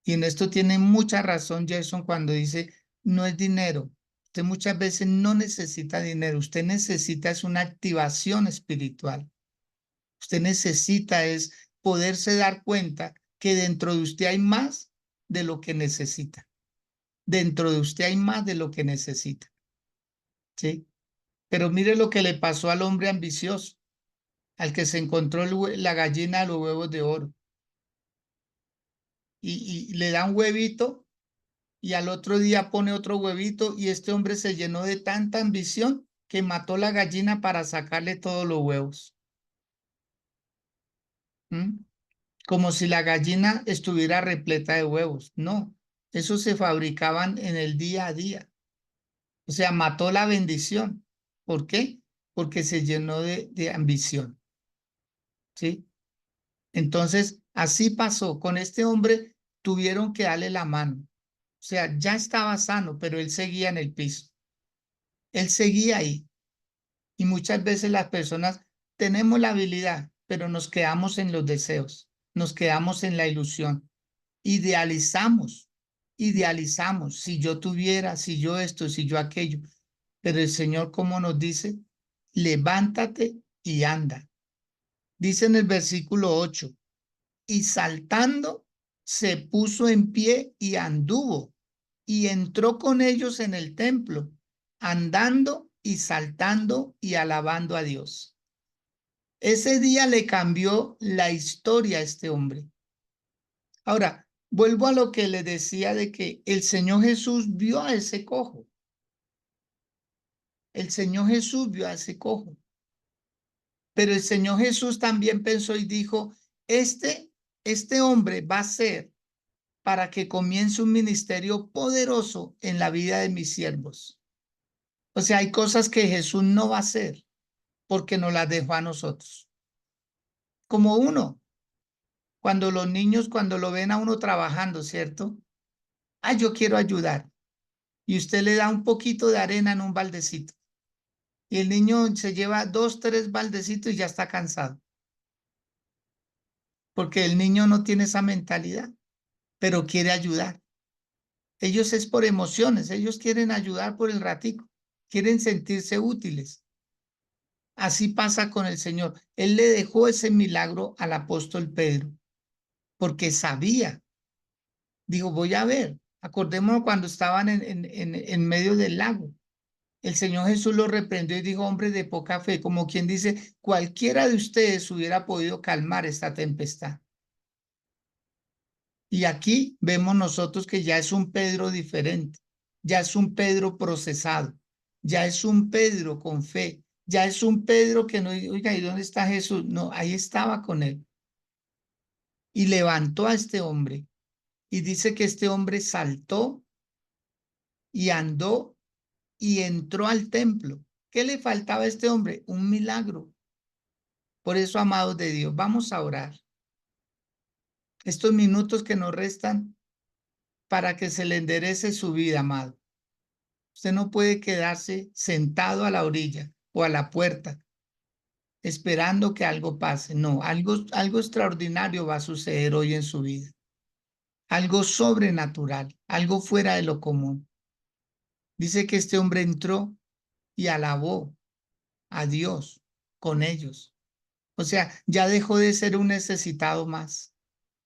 Y en esto tiene mucha razón Jason cuando dice, no es dinero. Usted muchas veces no necesita dinero, usted necesita es una activación espiritual. Usted necesita es poderse dar cuenta que dentro de usted hay más de lo que necesita. Dentro de usted hay más de lo que necesita. ¿Sí? Pero mire lo que le pasó al hombre ambicioso, al que se encontró la gallina de los huevos de oro. Y le da un huevito y al otro día pone otro huevito y este hombre se llenó de tanta ambición que mató la gallina para sacarle todos los huevos. ¿Mm? Como si la gallina estuviera repleta de huevos. No, esos se fabricaban en el día a día. O sea, mató la bendición. ¿Por qué? Porque se llenó de ambición. ¿Sí? Entonces, así pasó. Con este hombre tuvieron que darle la mano. O sea, ya estaba sano, pero él seguía en el piso. Él seguía ahí. Y muchas veces las personas tenemos la habilidad, pero nos quedamos en los deseos, nos quedamos en la ilusión. Idealizamos, idealizamos. Si yo tuviera, si yo esto, si yo aquello. Pero el Señor, como nos dice, levántate y anda. Dice en el versículo 8, y saltando se puso en pie y anduvo y entró con ellos en el templo, andando y saltando y alabando a Dios. Ese día le cambió la historia a este hombre. Ahora, vuelvo a lo que le decía de que el Señor Jesús vio a ese cojo. El Señor Jesús vio a ese cojo. Pero el Señor Jesús también pensó y dijo, este hombre va a ser para que comience un ministerio poderoso en la vida de mis siervos. O sea, hay cosas que Jesús no va a hacer porque nos las dejó a nosotros. Como uno, cuando los niños, cuando lo ven a uno trabajando, ¿cierto? Ah, yo quiero ayudar. Y usted le da un poquito de arena en un baldecito. Y el niño se lleva 2, 3 baldecitos y ya está cansado. Porque el niño no tiene esa mentalidad, pero quiere ayudar. Ellos es por emociones, ellos quieren ayudar por el ratico, quieren sentirse útiles. Así pasa con el Señor. Él le dejó ese milagro al apóstol Pedro, porque sabía, digo, voy a ver, acordémonos cuando estaban en medio del lago. El Señor Jesús lo reprendió y dijo, hombre de poca fe, como quien dice, cualquiera de ustedes hubiera podido calmar esta tempestad. Y aquí vemos nosotros que ya es un Pedro diferente, ya es un Pedro procesado, ya es un Pedro con fe, ya es un Pedro que no, oiga, ¿y dónde está Jesús? No, ahí estaba con él. Y levantó a este hombre. Y dice que este hombre saltó y andó y entró al templo. ¿Qué le faltaba a este hombre? Un milagro. Por eso, amados de Dios, vamos a orar. Estos minutos que nos restan para que se le enderece su vida, amado. Usted no puede quedarse sentado a la orilla o a la puerta esperando que algo pase. No, algo extraordinario va a suceder hoy en su vida. Algo sobrenatural, algo fuera de lo común. Dice que este hombre entró y alabó a Dios con ellos. O sea, ya dejó de ser un necesitado más.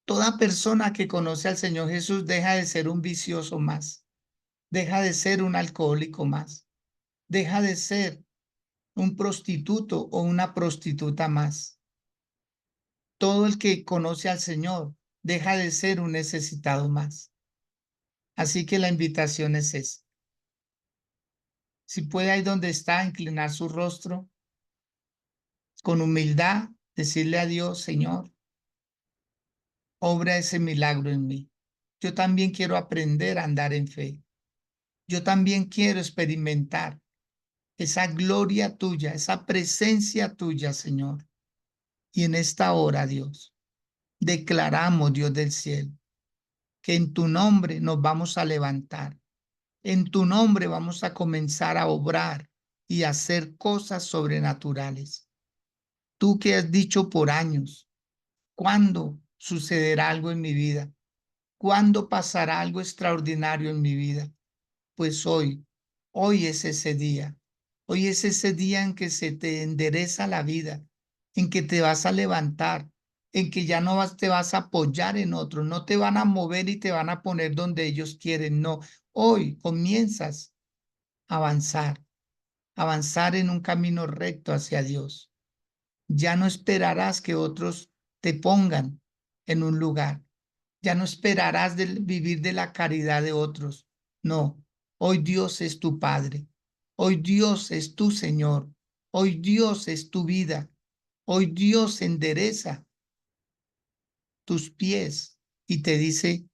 Toda persona que conoce al Señor Jesús deja de ser un vicioso más, deja de ser un alcohólico más, deja de ser un prostituto o una prostituta más. Todo el que conoce al Señor deja de ser un necesitado más. Así que la invitación es esa. Si puede ahí donde está, inclinar su rostro con humildad, decirle a Dios, Señor, obra ese milagro en mí. Yo también quiero aprender a andar en fe. Yo también quiero experimentar esa gloria tuya, esa presencia tuya, Señor. Y en esta hora, Dios, declaramos, Dios del cielo, que en tu nombre nos vamos a levantar. En tu nombre vamos a comenzar a obrar y a hacer cosas sobrenaturales. Tú que has dicho por años, ¿cuándo sucederá algo en mi vida? ¿Cuándo pasará algo extraordinario en mi vida? Pues hoy es ese día. Hoy es ese día en que se te endereza la vida, en que te vas a levantar, en que ya no te vas a apoyar en otros, no te van a mover y te van a poner donde ellos quieren, no. Hoy comienzas a avanzar, avanzar en un camino recto hacia Dios. Ya no esperarás que otros te pongan en un lugar. Ya no esperarás vivir de la caridad de otros. No, hoy Dios es tu Padre. Hoy Dios es tu Señor. Hoy Dios es tu vida. Hoy Dios endereza tus pies y te dice,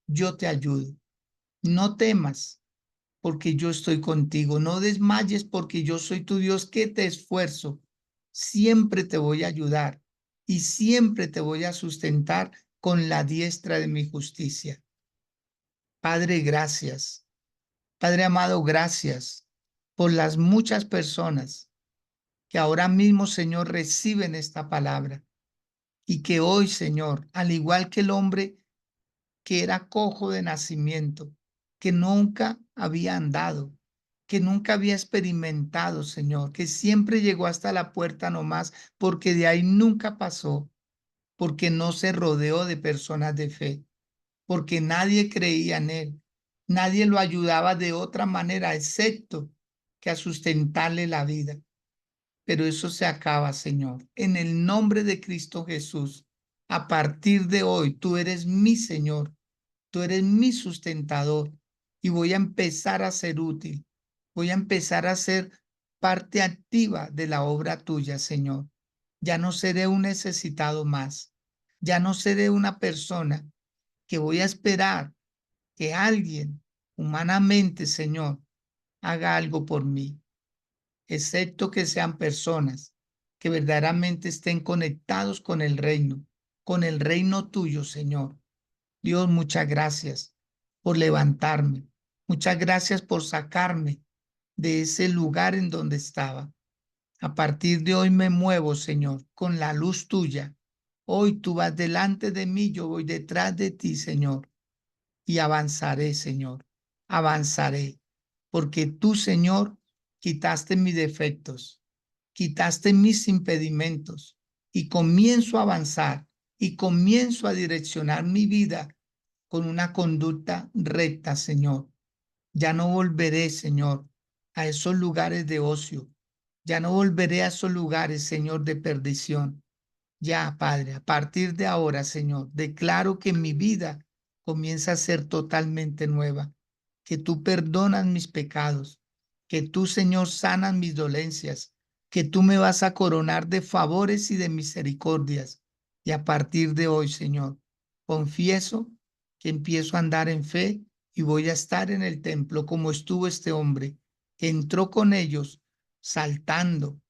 yo te ayudo. No temas porque yo estoy contigo. No desmayes porque yo soy tu Dios que te esfuerzo. Siempre te voy a ayudar y siempre te voy a sustentar con la diestra de mi justicia. Padre, gracias. Padre amado, gracias por las muchas personas que ahora mismo, Señor, reciben esta palabra y que hoy, Señor, al igual que el hombre que era cojo de nacimiento, que nunca había andado, que nunca había experimentado, Señor, que siempre llegó hasta la puerta nomás, porque de ahí nunca pasó, porque no se rodeó de personas de fe, porque nadie creía en él, nadie lo ayudaba de otra manera, excepto que a sustentarle la vida. Pero eso se acaba, Señor. En el nombre de Cristo Jesús, a partir de hoy, tú eres mi Señor. Tú eres mi sustentador y voy a empezar a ser útil. Voy a empezar a ser parte activa de la obra tuya, Señor. Ya no seré un necesitado más. Ya no seré una persona que voy a esperar que alguien humanamente, Señor, haga algo por mí, excepto que sean personas que verdaderamente estén conectados con el reino tuyo, Señor. Dios, muchas gracias por levantarme. Muchas gracias por sacarme de ese lugar en donde estaba. A partir de hoy me muevo, Señor, con la luz tuya. Hoy tú vas delante de mí, yo voy detrás de ti, Señor, y avanzaré, Señor. Avanzaré, porque tú, Señor, quitaste mis defectos, quitaste mis impedimentos y comienzo a avanzar y comienzo a direccionar mi vida con una conducta recta, Señor. Ya no volveré, Señor, a esos lugares de ocio. Ya no volveré a esos lugares, Señor, de perdición. Ya, Padre, a partir de ahora, Señor, declaro que mi vida comienza a ser totalmente nueva, que tú perdonas mis pecados, que tú, Señor, sanas mis dolencias, que tú me vas a coronar de favores y de misericordias. Y a partir de hoy, Señor, confieso que empiezo a andar en fe y voy a estar en el templo como estuvo este hombre, que entró con ellos saltando,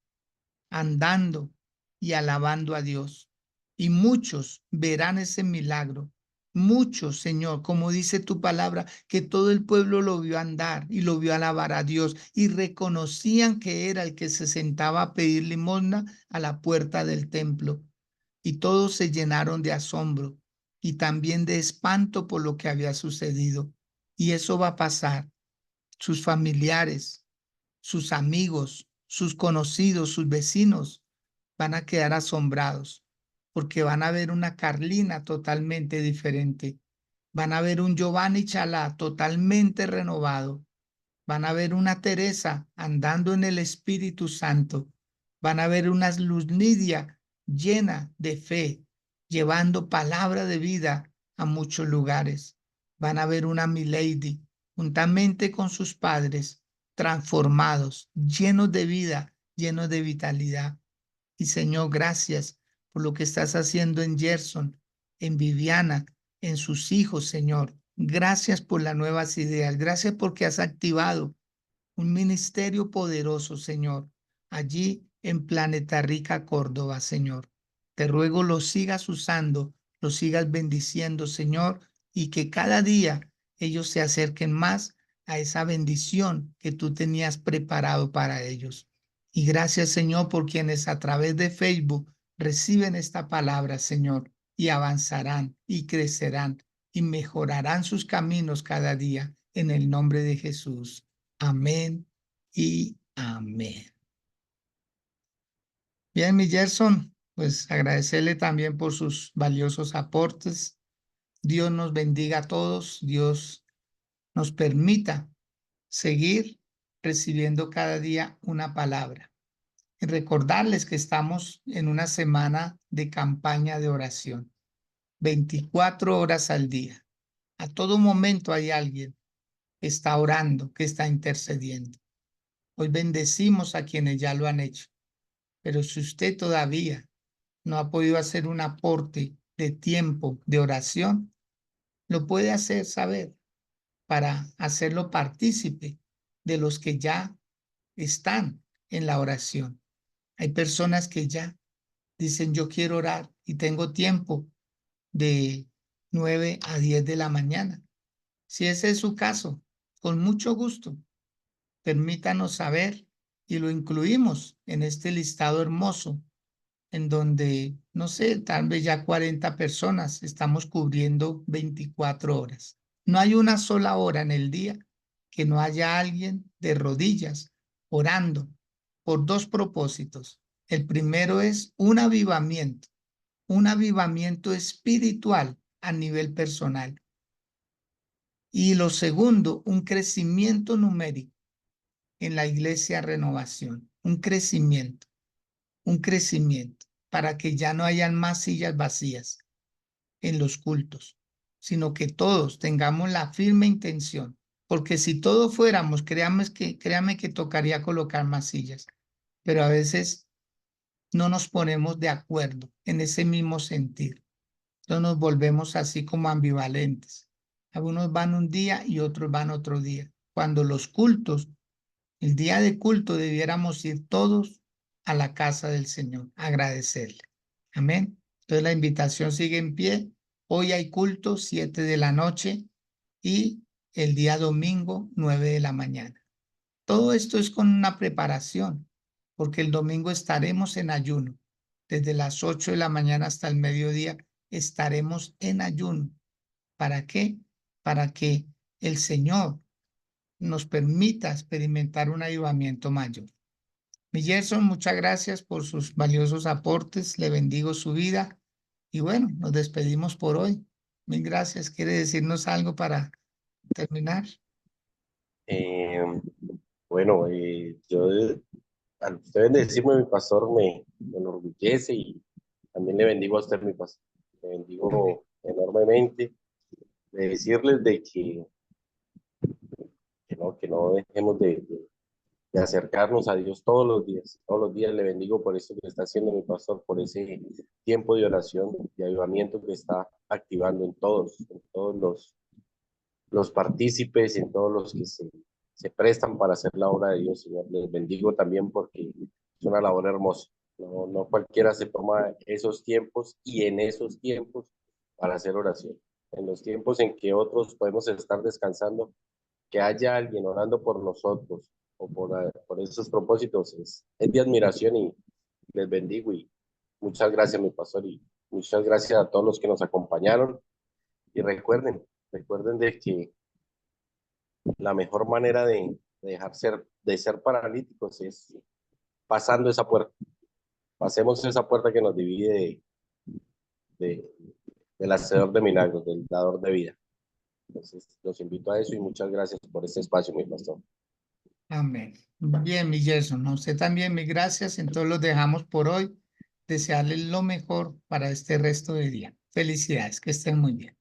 andando y alabando a Dios. Y muchos verán ese milagro Muchos, Señor, como dice tu palabra, que todo el pueblo lo vio andar y lo vio alabar a Dios y reconocían que era el que se sentaba a pedir limosna a la puerta del templo. Y todos se llenaron de asombro y también de espanto por lo que había sucedido. Y eso va a pasar. Sus familiares, sus amigos, sus conocidos, sus vecinos van a quedar asombrados porque van a ver una Carlina totalmente diferente. Van a ver un Giovanni Chalá totalmente renovado. Van a ver una Teresa andando en el Espíritu Santo. Van a ver una Luz Lidia llena de fe, llevando palabra de vida a muchos lugares. Van a ver una Milady juntamente con sus padres, transformados, llenos de vida, llenos de vitalidad. Y Señor, gracias por lo que estás haciendo en Gerson, en Viviana, en sus hijos, Señor. Gracias por las nuevas ideas. Gracias porque has activado un ministerio poderoso, Señor, allí en Planeta Rica, Córdoba, Señor. Te ruego lo sigas usando, lo sigas bendiciendo, Señor, y que cada día ellos se acerquen más a esa bendición que tú tenías preparado para ellos. Y gracias, Señor, por quienes a través de Facebook reciben esta palabra, Señor, y avanzarán y crecerán y mejorarán sus caminos cada día en el nombre de Jesús. Amén y amén. Bien, mi Gerson, pues agradecerle también por sus valiosos aportes. Dios nos bendiga a todos. Dios nos permita seguir recibiendo cada día una palabra. Y recordarles que estamos en una semana de campaña de oración, 24 horas al día. A todo momento hay alguien que está orando, que está intercediendo. Hoy bendecimos a quienes ya lo han hecho, pero si usted todavía no ha podido hacer un aporte de tiempo de oración, lo puede hacer saber para hacerlo partícipe de los que ya están en la oración. Hay personas que ya dicen yo quiero orar y tengo tiempo de 9 a 10 de la mañana. Si ese es su caso, con mucho gusto, permítanos saber y lo incluimos en este listado hermoso en donde, no sé, tal vez ya 40 personas estamos cubriendo 24 horas. No hay una sola hora en el día que no haya alguien de rodillas orando por dos propósitos. El primero es un avivamiento espiritual a nivel personal. Y lo segundo, un crecimiento numérico en la iglesia Renovación, un crecimiento para que ya no hayan más sillas vacías en los cultos, sino que todos tengamos la firme intención, porque si todos fuéramos, créame que tocaría colocar más sillas, pero a veces no nos ponemos de acuerdo en ese mismo sentir. Entonces nos volvemos así como ambivalentes. Algunos van un día y otros van otro día. Cuando los cultos, el día de culto, debiéramos ir todos a la casa del Señor, a agradecerle. Amén. Entonces la invitación sigue en pie. Hoy hay culto, 7 de la noche y el día domingo, 9 de la mañana. Todo esto es con una preparación, porque el domingo estaremos en ayuno. Desde las 8 de la mañana hasta el mediodía estaremos en ayuno. ¿Para qué? Para que el Señor nos permita experimentar un avivamiento mayor. Mi Gerson, muchas gracias por sus valiosos aportes. Le bendigo su vida. Y bueno, nos despedimos por hoy. Mil gracias. ¿Quiere decirnos algo para terminar? Eh, bueno, al usted bendecirme, mi pastor, me enorgullece y también le bendigo a usted, mi pastor. Le Amén. bendigo enormemente. De decirles de que no dejemos de acercarnos a Dios todos los días. Todos los días le bendigo por eso que está haciendo mi pastor, por ese tiempo de oración, de avivamiento que está activando en todos los partícipes, en todos los que se prestan para hacer la obra de Dios, Señor. Les bendigo también porque es una labor hermosa. No, no cualquiera se toma esos tiempos y en esos tiempos para hacer oración. en los tiempos en que otros podemos estar descansando, que haya alguien orando por nosotros o por esos propósitos es de admiración y les bendigo y muchas gracias, mi pastor, y muchas gracias a todos los que nos acompañaron. Y recuerden de que la mejor manera de ser paralíticos es pasando esa puerta. Pasemos esa puerta que nos divide de, del hacedor de milagros, del dador de vida. Entonces, los invito a eso y muchas gracias por este espacio, mi pastor. Amén. Bien, mi Gerson, a usted también, mi gracias. Entonces los dejamos por hoy. Desearles lo mejor para este resto de día. Felicidades, que estén muy bien.